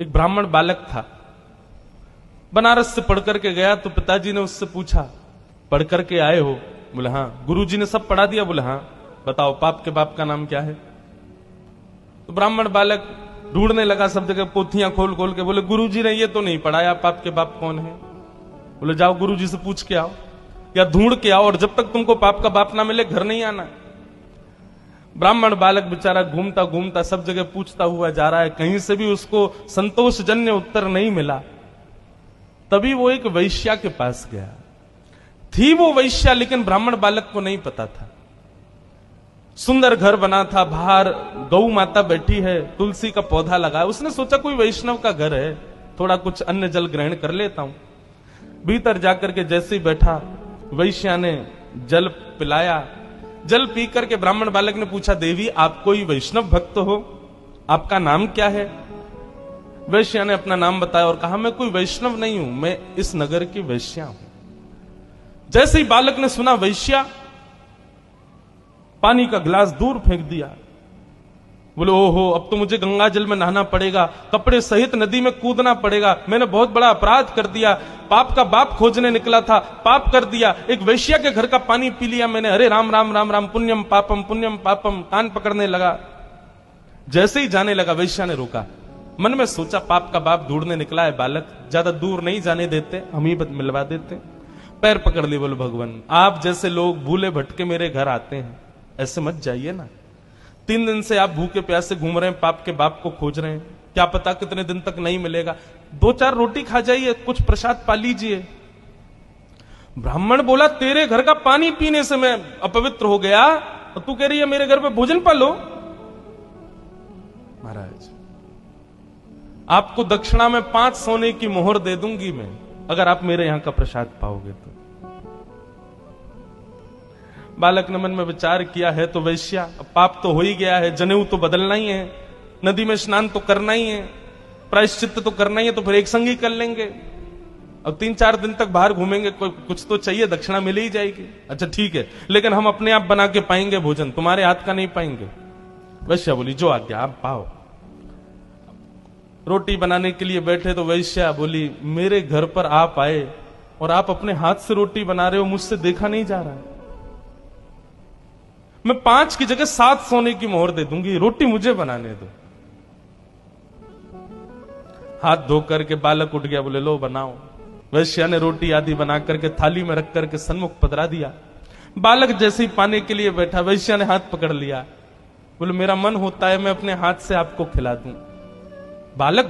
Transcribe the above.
एक ब्राह्मण बालक था, बनारस से पढ़ करके गया। तो पिताजी ने उससे पूछा, पढ़ करके आए हो? बोले हाँ। गुरुजी ने सब पढ़ा दिया? बोले हाँ। बताओ पाप के बाप का नाम क्या है? तो ब्राह्मण बालक ढूंढने लगा सब जगह, पोथियां खोल खोल के। बोले गुरुजी ने ये तो नहीं पढ़ाया, पाप के बाप कौन है? बोले जाओ गुरुजी से पूछ के आओ या ढूंढ के आओ, और जब तक तुमको पाप का बाप ना मिले घर नहीं आना। ब्राह्मण बालक बेचारा घूमता घूमता सब जगह पूछता हुआ जा रहा है, कहीं से भी उसको संतोषजन्य उत्तर नहीं मिला। तभी वो एक वैश्या के पास गया। थी वो वैश्या, लेकिन ब्राह्मण बालक को नहीं पता था। सुंदर घर बना था, बाहर गौ माता बैठी है, तुलसी का पौधा लगा है। उसने सोचा कोई वैष्णव का घर है, थोड़ा कुछ अन्न जल ग्रहण कर लेता हूं। भीतर जाकर के जैसे ही बैठा, वैश्या ने जल पिलाया। जल पी करके ब्राह्मण बालक ने पूछा, देवी आप कोई वैष्णव भक्त हो? आपका नाम क्या है? वैश्या ने अपना नाम बताया और कहा, मैं कोई वैष्णव नहीं हूं, मैं इस नगर की वैश्या हूं। जैसे ही बालक ने सुना वैश्या, पानी का गिलास दूर फेंक दिया। बोले ओहो, अब तो मुझे गंगा जल में नहाना पड़ेगा, कपड़े सहित नदी में कूदना पड़ेगा, मैंने बहुत बड़ा अपराध कर दिया, पाप का बाप खोजने निकला था, पाप कर दिया, एक वैश्या के घर का पानी पी लिया मैंने, अरे राम राम राम राम, पुण्यम पापम, कान पकड़ने लगा। जैसे ही जाने लगा, वैश्या ने रोका। मन में सोचा, पाप का बाप ढूंढने निकला है बालक, ज्यादा दूर नहीं जाने देते, हम ही मिलवा देते। पैर पकड़ लिए, बोले भगवान आप जैसे लोग भूले भटके मेरे घर आते हैं, ऐसे मत जाइए ना। 3 दिन से आप भूखे प्यासे घूम रहे हैं, पाप के बाप को खोज रहे हैं, क्या पता कितने दिन तक नहीं मिलेगा, 2-4 रोटी खा जाइए, कुछ प्रसाद पा लीजिए। ब्राह्मण बोला, तेरे घर का पानी पीने से मैं अपवित्र हो गया और तू कह रही है मेरे घर पे भोजन पालो? महाराज आपको दक्षिणा में 5 सोने की मोहर दे दूंगी मैं, अगर आप मेरे यहां का प्रसाद पाओगे तो। बालक ने मन में विचार किया, है तो वैश्या, पाप तो हो ही गया है, जनेऊ तो बदलना ही है, नदी में स्नान तो करना ही है, प्रायश्चित्त तो करना ही है, तो फिर एक संग ही कर लेंगे। अब 3-4 दिन तक बाहर घूमेंगे, कुछ तो चाहिए, दक्षिणा मिल ही जाएगी। अच्छा ठीक है, लेकिन हम अपने आप बना के पाएंगे भोजन, तुम्हारे हाथ का नहीं पाएंगे। वैश्या बोली, जो आज्ञा आप पाओ। रोटी बनाने के लिए बैठे तो वैश्या बोली, मेरे घर पर आप आए और आप अपने हाथ से रोटी बना रहे हो, मुझसे देखा नहीं जा रहा है, मैं 5 की जगह 7 सोने की मोहर दे दूंगी, रोटी मुझे बनाने दो। हाथ धो करके बालक उठ गया, बोले लो बनाओ। वैश्या ने रोटी आदि बना करके थाली में रख करके सन्मुख पधरा दिया। बालक जैसे ही पाने के लिए बैठा, वैश्या ने हाथ पकड़ लिया, बोले मेरा मन होता है मैं अपने हाथ से आपको खिला दूं। बालक